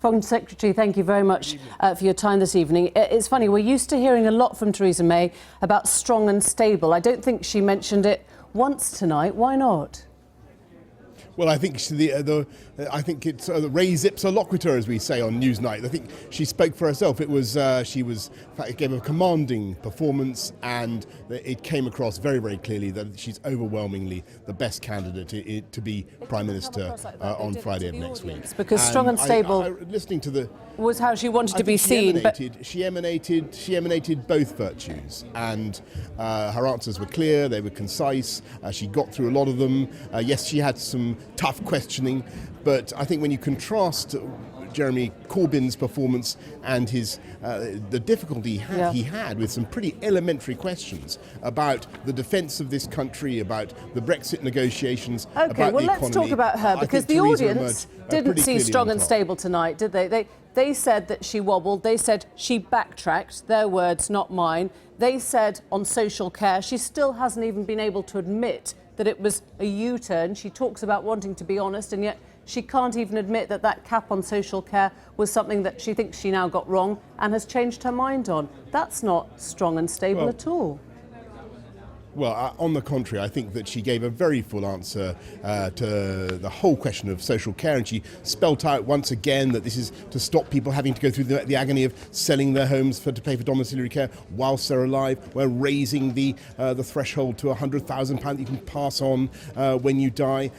Foreign Secretary, thank you very much for your time this evening. It's funny, we're used to hearing a lot from Theresa May about strong and stable. I don't think she mentioned it once tonight. Why not? Well, I think it's the res ipsa loquitur, as we say on Newsnight. I think she spoke for herself. She gave a commanding performance, and it came across very, very clearly that she's overwhelmingly the best candidate to be Prime Minister on Friday of next week. Because strong and stable listening to the was how she wanted to be seen. She emanated both virtues, and her answers were clear. They were concise. She got through a lot of them. Yes, she had some tough questioning, but I think when you contrast Jeremy Corbyn's performance and the difficulty he had with some pretty elementary questions about the defence of this country, about the Brexit negotiations, about the economy. Let's talk about her, because the audience didn't see strong and stable tonight, did they? They said that she wobbled. They said she backtracked. Their words, not mine. They said on social care she still hasn't even been able to admit that it was a U-turn. She talks about wanting to be honest, and yet she can't even admit that that cap on social care was something that she thinks she now got wrong and has changed her mind on. That's not strong and stable at all. Well, on the contrary, I think that she gave a very full answer to the whole question of social care, and she spelt out once again that this is to stop people having to go through the agony of selling their homes to pay for domiciliary care whilst they're alive. We're raising the threshold to £100,000 you can pass on when you die.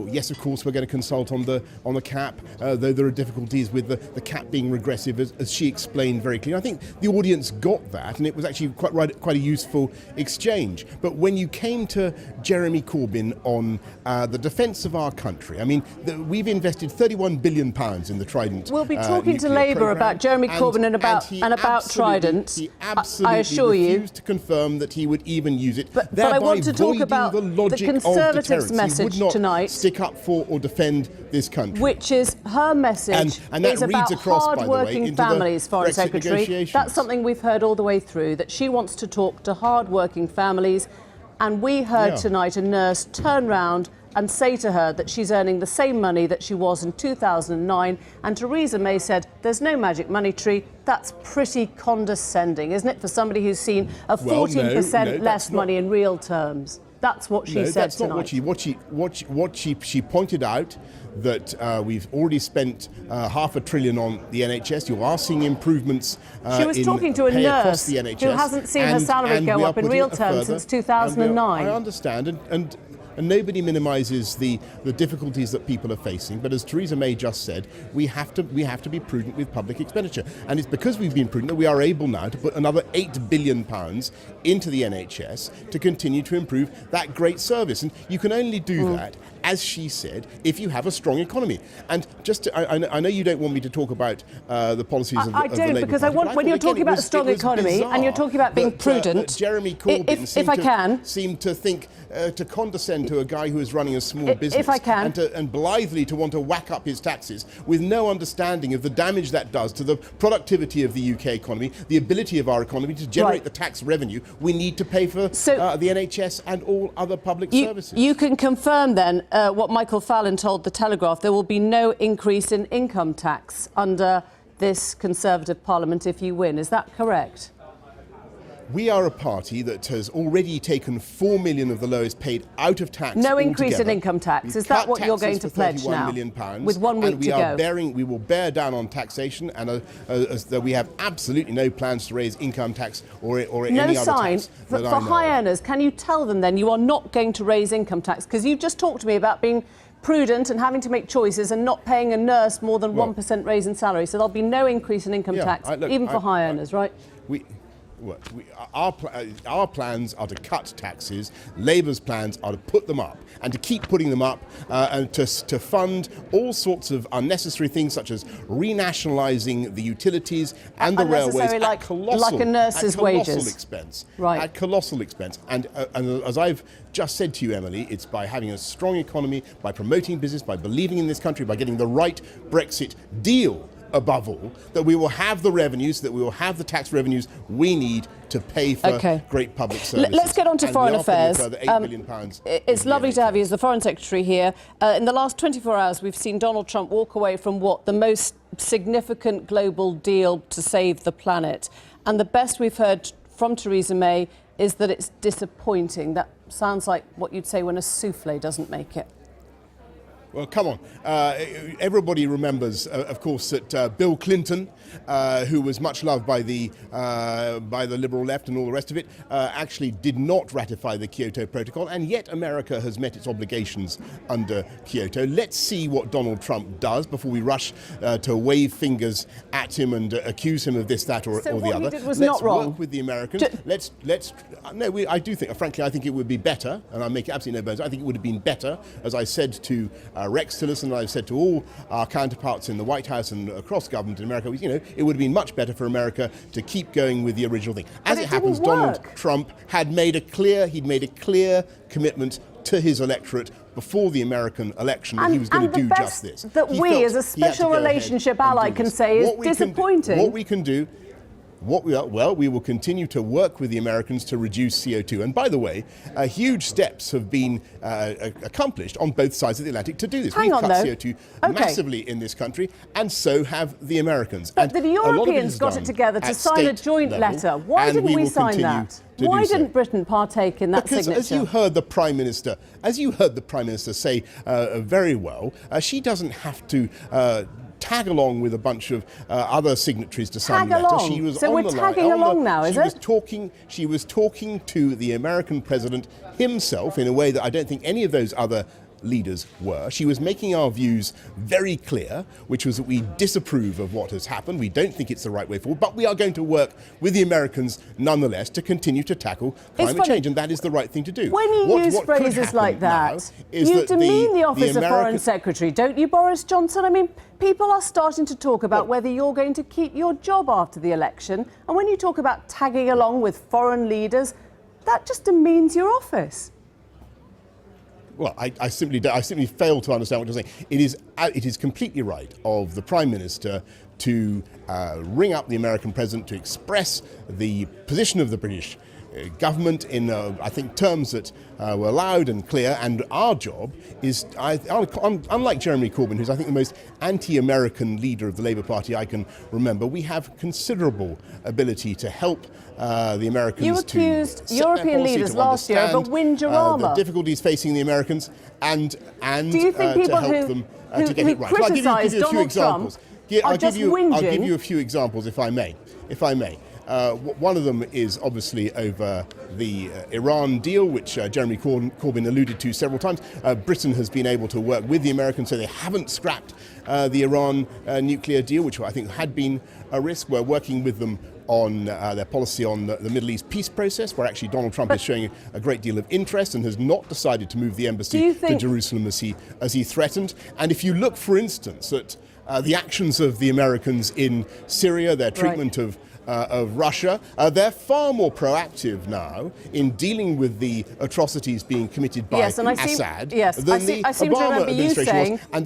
Yes, of course, we're going to consult on the cap, though there are difficulties with the cap being regressive, as she explained very clearly. I think the audience got that, and it was actually quite a useful exchange. But when you came to Jeremy Corbyn on the defence of our country, I mean, we've invested £31 billion in the Trident. We'll be talking to Labour about Jeremy Corbyn and about Trident. He absolutely I assure refused to confirm that he would even use it. But I want to talk about the Conservatives' message tonight. He would not stick up for or defend this country. Which is her message and that is about hard-working families, Foreign Secretary. That's something we've heard all the way through, that she wants to talk to hard-working families. And we heard tonight a nurse turn round and say to her that she's earning the same money that she was in 2009. And Theresa May said, there's no magic money tree. That's pretty condescending, isn't it, for somebody who's seen a 14% less money in real terms? That's what she said tonight. What she pointed out, that we've already spent £500 billion on the NHS. You are seeing improvements she was talking to a nurse who hasn't seen her salary go up in real terms since 2009. I understand, and nobody minimises the difficulties that people are facing. But as Theresa May just said, we have to be prudent with public expenditure. And it's because we've been prudent that we are able now to put another £8 billion into the NHS to continue to improve that great service. And you can only do that, as she said, if you have a strong economy. And I know you don't want me to talk about the policies of the Labour Party. I do, because when you're talking about a strong economy and you're talking about being prudent, Jeremy Corbyn seemed to think to condescend to a guy who is running a small business, and blithely to want to whack up his taxes with no understanding of the damage that does to the productivity of the UK economy, the ability of our economy to generate the tax revenue we need to pay for the NHS and all other public services. You can confirm then what Michael Fallon told The Telegraph: there will be no increase in income tax under this Conservative Parliament if you win. Is that correct? We are a party that has already taken 4 million of the lowest paid out of tax. No increase in income tax. Is that what you're going to pledge now? With 1 week to go. We will bear down on taxation, and we have absolutely no plans to raise income tax or any other tax. For high earners, can you tell them then you are not going to raise income tax? Because you just talked to me about being prudent and having to make choices and not paying a nurse more than 1% raise in salary. So there'll be no increase in income tax, even for high earners, right? Our plans are to cut taxes. Labour's plans are to put them up, and to keep putting them up, and to fund all sorts of unnecessary things, such as renationalising the utilities and the railways at colossal expense. Right. At colossal expense. And as I've just said to you, Emily, it's by having a strong economy, by promoting business, by believing in this country, by getting the right Brexit deal above all, that we will have the revenues, that we will have the tax revenues we need to pay for great public services. Let's get on to foreign affairs. £8 billion it's lovely to have you as the Foreign Secretary here. In the last 24 hours, we've seen Donald Trump walk away from what the most significant global deal to save the planet. And the best we've heard from Theresa May is that it's disappointing. That sounds like what you'd say when a souffle doesn't make it. Well, come on. Everybody remembers, of course, that Bill Clinton, who was much loved by the liberal left and all the rest of it, actually did not ratify the Kyoto Protocol, and yet America has met its obligations under Kyoto. Let's see what Donald Trump does before we rush to wave fingers at him and accuse him of this, that, or the other. So what he did was let's not wrong. work with the Americans. I do think, frankly, I think it would be better, and I make absolutely no bones. I think it would have been better, as I said to Rex Tillerson, and I've said to all our counterparts in the White House and across government in America, it would have been much better for America to keep going with the original thing. As it happens, Donald Trump had made a clear commitment to his electorate before the American election that he was going to do just this. That we, as a special relationship ally, can say is disappointing. What we can do. We will continue to work with the Americans to reduce CO2. And by the way, huge steps have been accomplished on both sides of the Atlantic to do this. We've cut CO2 massively in this country, and so have the Americans. But the Europeans got it together to sign a joint letter. Why didn't we sign that? Why didn't Britain partake in that signature? As you heard the Prime Minister say very well, she doesn't have to tag along with a bunch of other signatories to sign the letter. She was so we're tagging along now, is it? She was talking to the American president himself in a way that I don't think any of those other leaders were. She was making our views very clear, which was that we disapprove of what has happened. We don't think it's the right way forward, but we are going to work with the Americans nonetheless to continue to tackle climate change, and that is the right thing to do. When you use phrases like that, you demean the office of Foreign Secretary, don't you, Boris Johnson? I mean, people are starting to talk about whether you're going to keep your job after the election, and when you talk about tagging along with foreign leaders, that just demeans your office. Well, I simply fail to understand what you're saying. It is completely right of the Prime Minister to ring up the American President to express the position of the British government in, I think, terms that were loud and clear. And our job is, unlike Jeremy Corbyn, who's I think the most anti-American leader of the Labour Party I can remember, we have considerable ability to help the Americans. You accused European leaders last year of a windjarama. The difficulties facing the Americans and do you think people to help them to get it right. I'll give you a few examples. I'll give you a few examples, if I may. One of them is obviously over the Iran deal, which Jeremy Corbyn alluded to several times. Britain has been able to work with the Americans, so they haven't scrapped the Iran nuclear deal, which I think had been a risk. We're working with them on their policy on the Middle East peace process, where actually Donald Trump is showing a great deal of interest and has not decided to move the embassy to Jerusalem as he threatened. And if you look, for instance, at the actions of the Americans in Syria, their treatment of Russia, they're far more proactive now in dealing with the atrocities being committed by Assad than the Obama administration was, and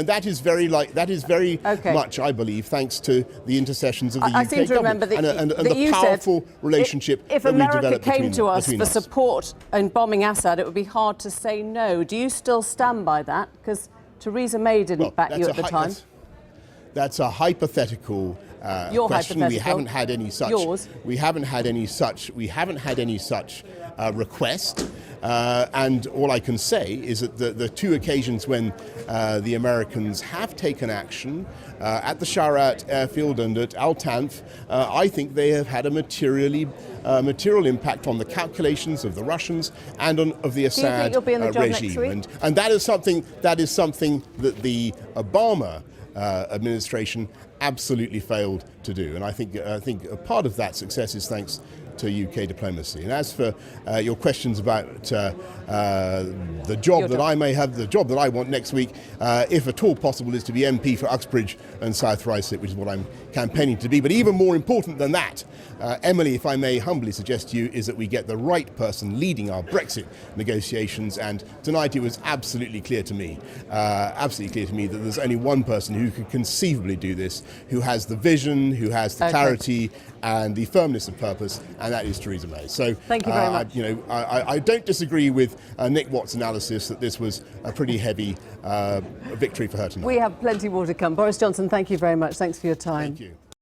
that is very much, I believe, thanks to the intercessions of the UK government and the powerful relationship if that we America developed came to us for support in bombing Assad, it would be hard to say no. Do you still stand by that? Because Theresa May didn't back you at the time. That's a hypothetical question. We haven't had any such. Yours. We haven't had any such request. And all I can say is that the two occasions when the Americans have taken action at the Sharat airfield and at Al Tanf, I think they have had a material impact on the calculations of the Russians and of the Assad regime. And that is something that the Obama administration absolutely failed to do, and I think a part of that success is thanks to UK diplomacy. And as for your questions about the job that I may have, the job that I want next week, if at all possible, is to be MP for Uxbridge and South Ruislip, which is what I'm campaigning to be. But even more important than that, Emily, if I may humbly suggest to you, is that we get the right person leading our Brexit negotiations. And tonight it was absolutely clear to me that there's only one person who could conceivably do this, who has the vision, who has the clarity and the firmness of purpose, and that is Theresa May. So thank you very much. I don't disagree with Nick Watt's analysis that this was a pretty heavy victory for her tonight. We have plenty more to come. Boris Johnson, thank you very much. Thanks for your time. Thank you.